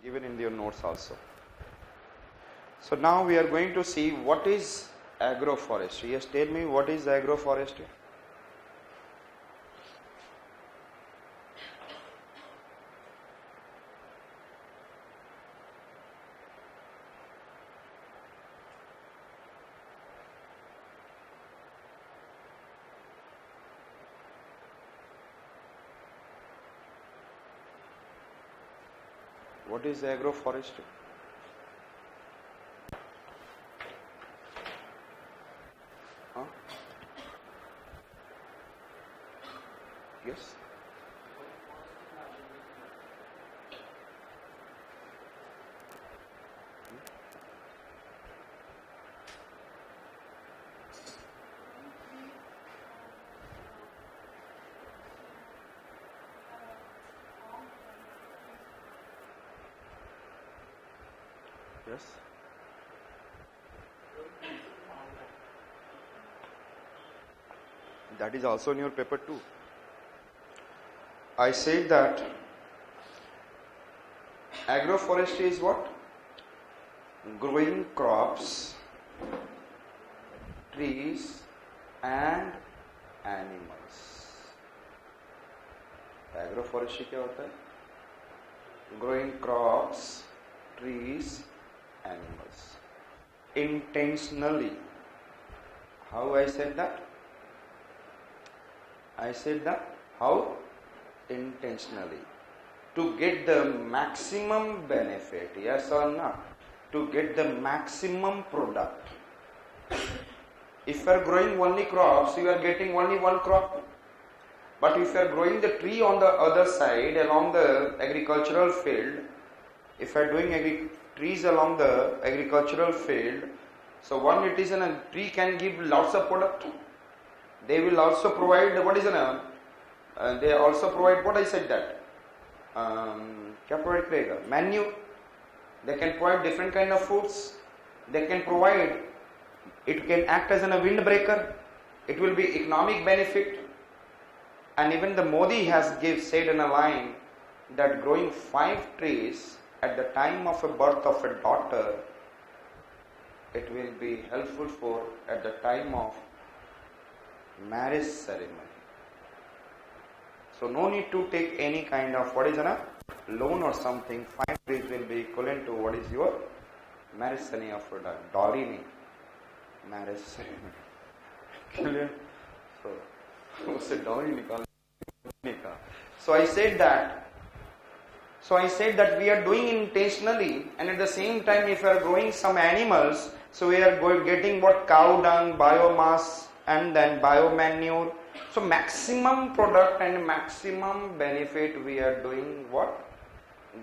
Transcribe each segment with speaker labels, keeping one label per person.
Speaker 1: given in your notes also. So now we are going to see what is agroforestry. Yes, tell me what is agroforestry? What is agroforestry? Huh? Yes. Yes. That is also in your paper too. I said that agroforestry is what? Growing crops, trees and animals. Agroforestry क्या होता है? Growing crops, trees, animals. Intentionally. How I said that? I said that how? Intentionally. To get the maximum benefit, yes or not? To get the maximum product. If you are growing only crops, you are getting only one crop. But if you are growing the tree on the other side along the agricultural field, if you are doing trees along the agricultural field, so one it is a tree can give lots of product. They will also provide what is they also provide what I said that क्या provide करेगा? Manure. They can provide different kind of foods. They can provide. It can act as a windbreaker. It will be economic benefit. And even the Modi has said in a line that growing 5 trees at the time of a birth of a daughter, it will be helpful for at the time of marriage ceremony. So no need to take any kind of what is a loan or something. 5 trees will be equivalent to what is your marriage ceremony of a dowry marriage ceremony. So उससे dowry निकालने का. So I said that we are doing intentionally, and at the same time if we are growing some animals, so we are getting what? Cow dung, biomass, and then biomanure. So maximum product and maximum benefit we are doing what?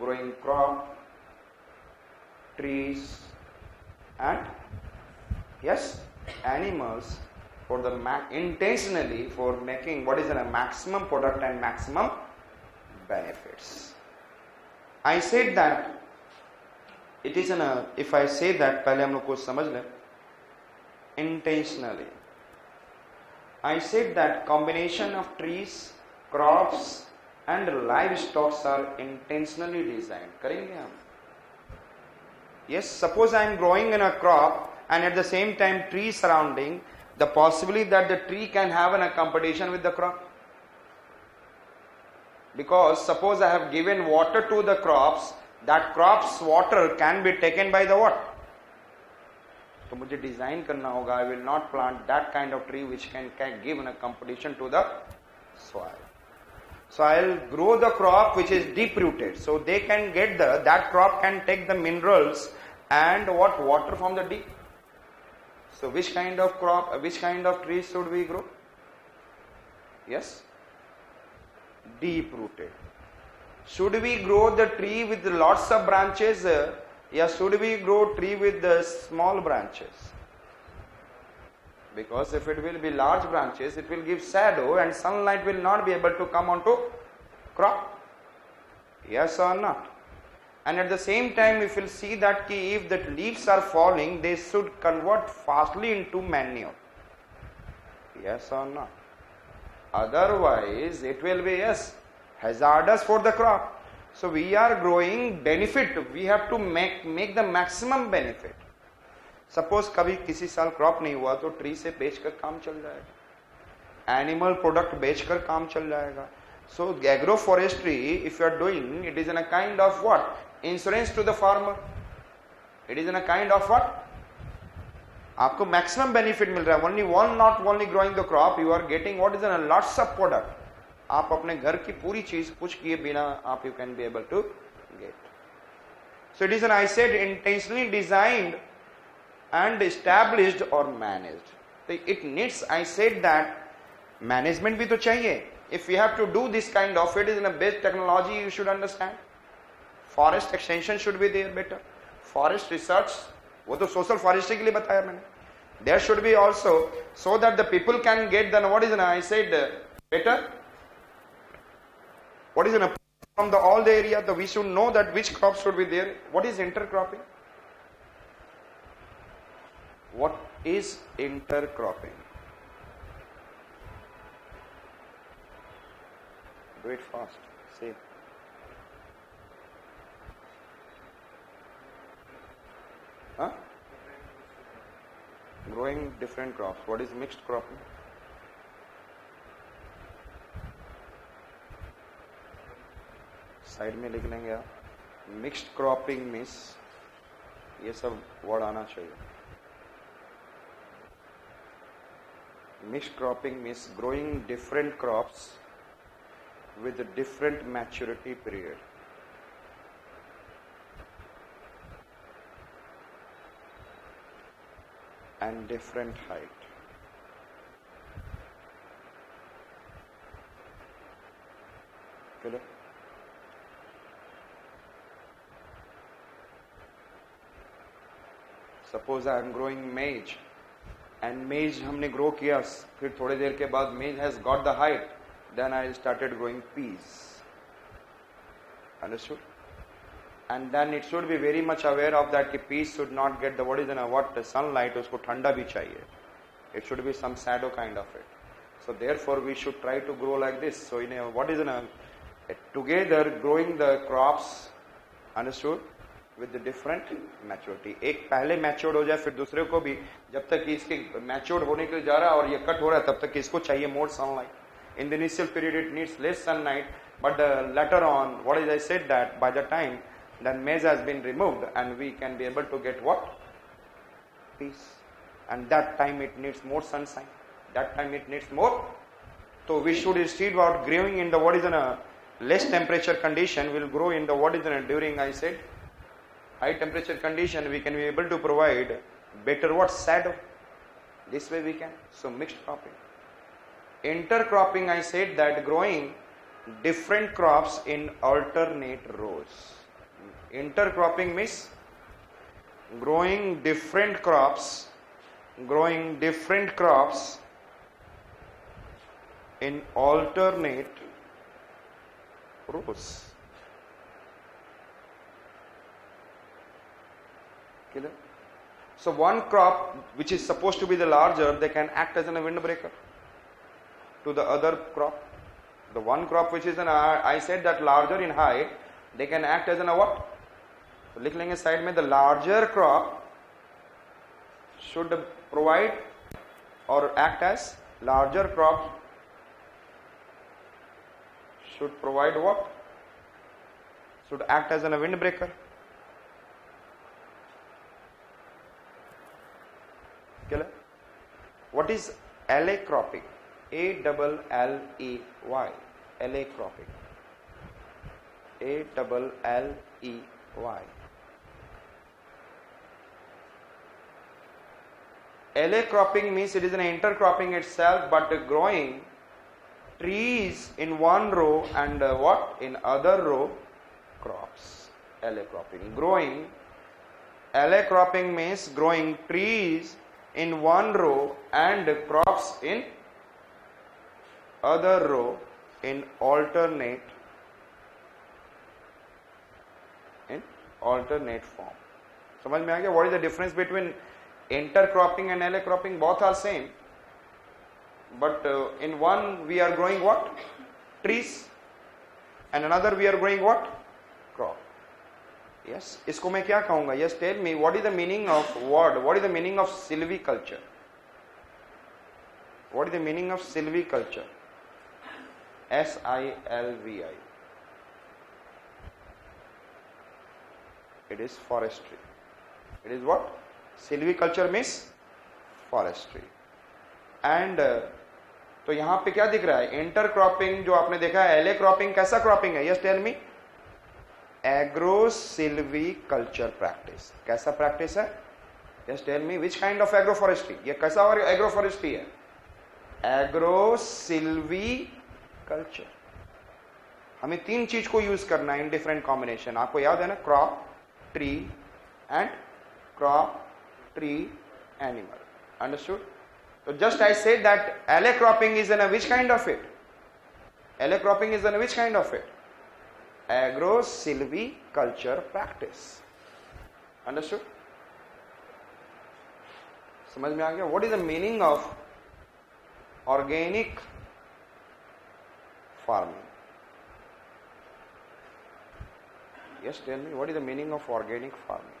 Speaker 1: Growing crop, trees and yes, animals for the intentionally for making what is a maximum product and maximum benefits. I said that it is if I say that पहले हम लोग कुछ समझ लें intentionally. I said that combination of trees, crops and livestock are intentionally designed. करेंगे हम? Yes, suppose I am growing in a crop and at the same time tree surrounding, the possibility that the tree can have a competition with the crop. Because suppose I have given water to the crops, that crop's water can be taken by the what? तो मुझे design करना होगा. I will not plant that kind of tree which can give a competition to the soil. So I will grow the crop which is deep rooted. So they can get that crop can take the minerals and what? Water from the deep. So which kind of crop, which kind of tree should we grow? Yes? Deep rooted. Should we grow the tree with lots of branches? Yes, should we grow tree with the small branches? Because if it will be large branches, it will give shadow and sunlight will not be able to come onto crop. Yes or not? And at the same time, if you will see that if the leaves are falling, they should convert fastly into manure. Yes or not? Otherwise, it will be, yes, hazardous for the crop. So we are growing benefit. We have to make the maximum benefit. Suppose कभी किसी साल crop नहीं हुआ तो tree से बेचकर काम चल जाएगा, एनिमल प्रोडक्ट बेचकर काम चल जाएगा. So agroforestry, if you are doing, it is in a kind of what? Insurance to the farmer. It is in a kind of what? आपको मैक्सिमम बेनिफिट मिल रहा है. Only one, not only growing the crop, you are getting what is an lots of product. आप अपने घर की पूरी चीज कुछ किए बिना आप you can be able to get. So it is an, I said, intentionally designed and established or managed. It needs, I said that, management भी तो चाहिए. If we have to do this kind of, it is in a best technology, you should understand. Forest extension should be there better. Forest research, वो तो social forestry के लिए बताया मैंने. There should be also, so that the people can get the, what is an, I said, better. What is an, from the all the area, we should know that which crops should be there. What is intercropping? What is intercropping? Do it fast. Say. Huh? Growing different crops. What is mixed cropping? Side में लिख लेंगे आप. Mixed cropping means ये सब word आना चाहिए. Mixed cropping means growing different crops with a different maturity period. And different height. Clear? Suppose I am growing maize. And maize हमने grow किया, फिर थोड़ी देर के बाद maize has got the height, then I started growing peas. Understood? And then it should be very much aware of that कि peas should not get the what is the sunlight, उसको ठंडा भी चाहिए. It should be some shadow kind of it. So therefore we should try to grow like this. So in a, what is together growing the crops, understood? With the different maturity. एक पहले matured हो जाए फिर दूसरे को भी, जब तक इसके मैच्योर्ड होने के लिए जा रहा है और ये कट हो रहा है तब तक इसको चाहिए more sunlight. In the initial period it needs less sunlight, but later on, what is I said that by the time then maize has been removed and we can be able to get what? Peas. And that time it needs more sunshine. That time it needs more. So we should instead of growing in the what is a less temperature condition, will grow in the what is during I said high temperature condition, we can be able to provide better what? Shadow. This way we can. So mixed cropping. Intercropping, I said that growing different crops in alternate rows. Intercropping means growing different crops in alternate rows. So one crop which is supposed to be the larger, they can act as a windbreaker to the other crop. The one crop which is I said that larger in height, they can act as a what? So लिख लेंगे side में, the larger crop should provide or act as, larger crop should provide what? Should act as a windbreaker. What is alley cropping? A-double-L-E-Y. Alley cropping. A-double-L-E-Y. Alley cropping means it is an intercropping itself, but growing trees in one row and what? In other row crops. Alley cropping. Alley cropping means growing trees in one row and crops in other row in alternate form. समझ में आ गया? What is the difference between intercropping and alley cropping? Both are same, but in one we are growing what? Trees, and another we are growing what? Yes, इसको मैं क्या कहूंगा? Yes, tell me what is the meaning of word? What is the meaning of silviculture? What is the meaning of silviculture? SILVI. It is forestry. It is what? Silviculture means forestry. And तो यहां पे क्या दिख रहा है? Inter cropping जो आपने देखा है, एले क्रॉपिंग कैसा क्रॉपिंग है? Yes tell me. Agro silviculture practice. कैसा प्रैक्टिस है? Yes tell me which kind of agro forestry. ये कैसा और एग्रो फॉरेस्ट्री है? Agro silviculture. हमें तीन चीज को यूज करना है इन डिफरेंट कॉम्बिनेशन. आपको याद है ना? Crop, tree and crop, tree, animal. Understood? So just I said that alley cropping is in a which kind of it? Alley cropping is in a which kind of it? Agro-silviculture practice. Understood? समझ में आ गया? What is the meaning of organic farming? Yes, tell me, what is the meaning of organic farming?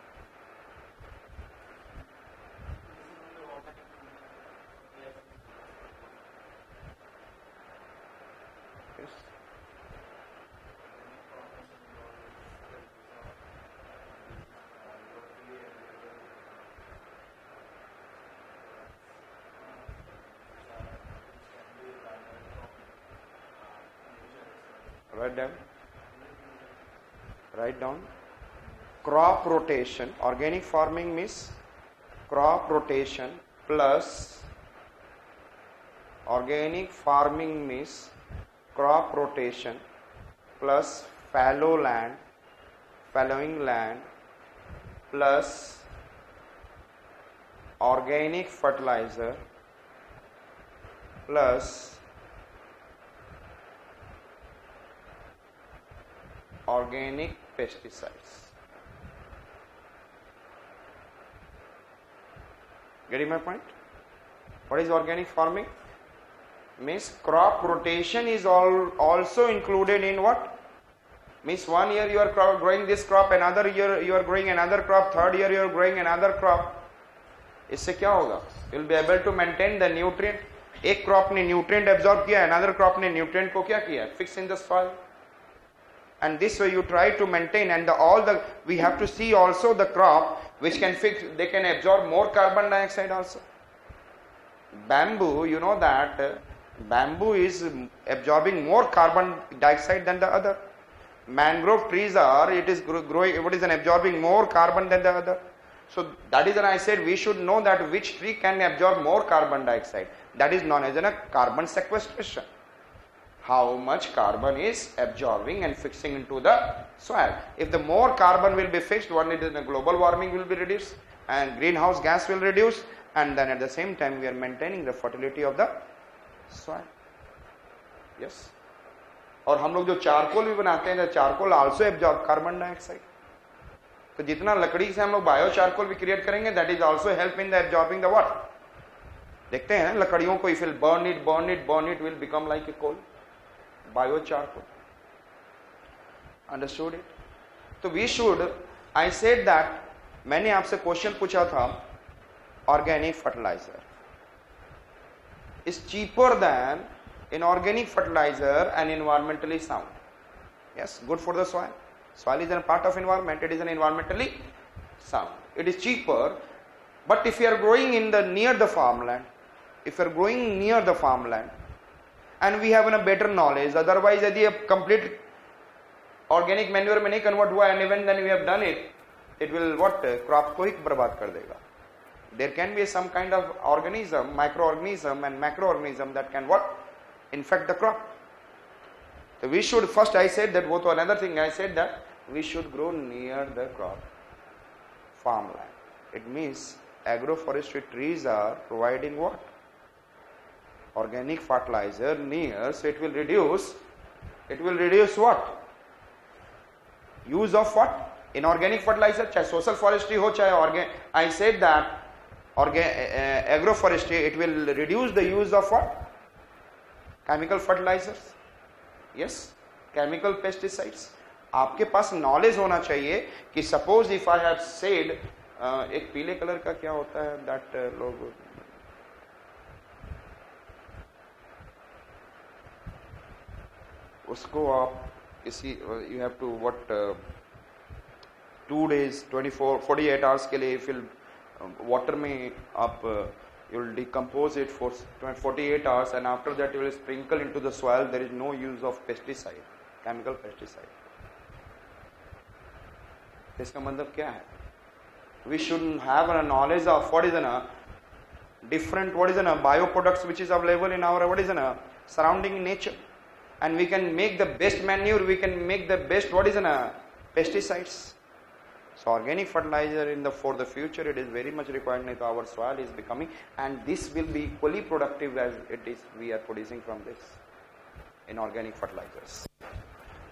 Speaker 1: Write down. Crop rotation. Organic farming means crop rotation plus organic farming means crop rotation plus fallowing land plus organic fertilizer plus organic pesticides. Getting my point? What is organic farming? Means crop rotation is also included in what? Means 1 year you are growing this crop, another year you are growing another crop, third year you are growing another crop. इससे क्या होगा? You will be able to maintain the nutrient. एक crop ने nutrient absorb किया, another crop ने nutrient को क्या किया? Fix in the soil. And this way you try to maintain, and we have to see also the crop which can fix, they can absorb more carbon dioxide also. Bamboo, you know that bamboo is absorbing more carbon dioxide than the other. Mangrove trees it is absorbing more carbon than the other. So that is when I said we should know that which tree can absorb more carbon dioxide. That is known as a carbon sequestration. How much carbon is absorbing and fixing into the soil. If the more carbon will be fixed, one is the global warming will be reduced and greenhouse gas will reduce, and then at the same time we are maintaining the fertility of the soil. Yes. और हम लोग जो charcoal भी बनाते हैं, charcoal also absorb carbon dioxide. तो जितना लकड़ी से हम लोग बायो चारकोल भी क्रिएट करेंगे, that is also help in the absorbing the what. देखते हैं लकड़ियों को, if you burn it will become like a coal. Bio charcoal. Understood it? So we should, I said that मैंने आपसे question पूछा था, organic fertilizer is cheaper than inorganic fertilizer and environmentally sound. Yes, good for the soil. Soil is a part of environment, it is an environmentally sound. It is cheaper, but if you are growing near the farmland, and we have a better knowledge, otherwise यदि अब complete organic manure में नहीं convert हुआ, and even then we have done it, it will what? Crop को ही बर्बाद कर देगा. There can be some kind of organism, microorganism and macroorganism that can what? Infect the crop. So we should first, I said that both another thing, I said that we should grow near the crop farmland. It means agroforestry trees are providing what? Organic fertilizer near, so it will reduce what? Use of what? Inorganic fertilizer, चाहे social forestry हो चाहे organic. I said that agroforestry, it will reduce the use of what? Chemical fertilizers. Yes, chemical pesticides. आपके पास knowledge होना चाहिए कि suppose if I have said, एक पीले colour का क्या होता है दैट लोग, उसको आप किसी you have to what 2 days 48 hours के लिए फिर वाटर में आप you will decompose it for 48 hours and after that you will sprinkle into the soil. There is no use of pesticide, chemical pesticide. इसका मतलब क्या है? We should have a knowledge of what is a different, what is a bioproducts which is available in our what is a surrounding nature, and we can make the best manure, we can make the best what is a pesticides. So organic fertilizer for the future, it is very much required. Our soil is becoming, and this will be equally productive as it is we are producing from this in organic fertilizers.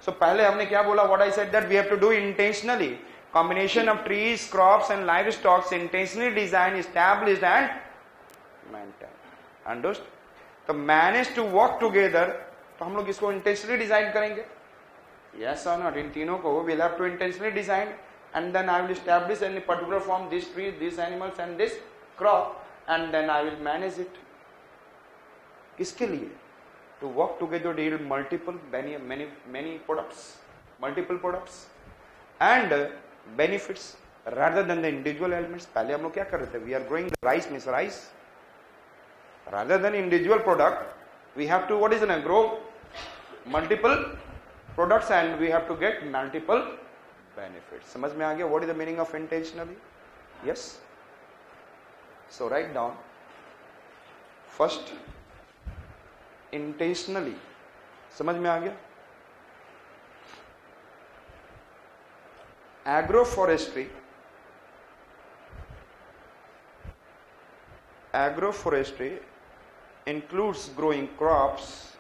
Speaker 1: So पहले हमने क्या बोला? What I said that we have to do intentionally. Combination of trees, crops and livestock intentionally designed, established and maintained. Understood? तो manage to work together. तो हम लोग इसको intentionally design करेंगे. Yes or not? इन तीनों को we'll have to intentionally design. And then I will establish in a particular form this tree, these animals and this crop, and then I will manage it. किसके लिए? To work together to yield multiple, many products, multiple products and benefits rather than the individual elements. पहले हम लोग क्या कर रहे थे? We are growing the rice, means rice. Rather than individual product, we have to what is it? Grow multiple products and we have to get multiple benefits. समझ में आ गया? What is the meaning of intentionally? Yes. So write down. First, intentionally. समझ में आ गया? Agroforestry includes growing crops